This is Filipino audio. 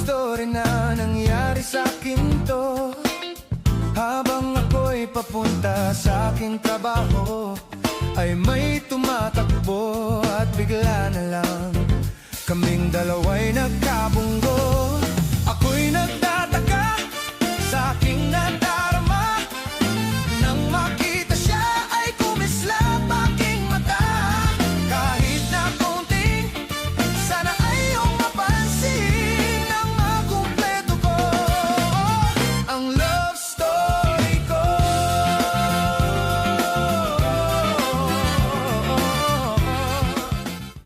story na nangyari sa akin to. Habang ako'y papunta sa aking trabaho, ay may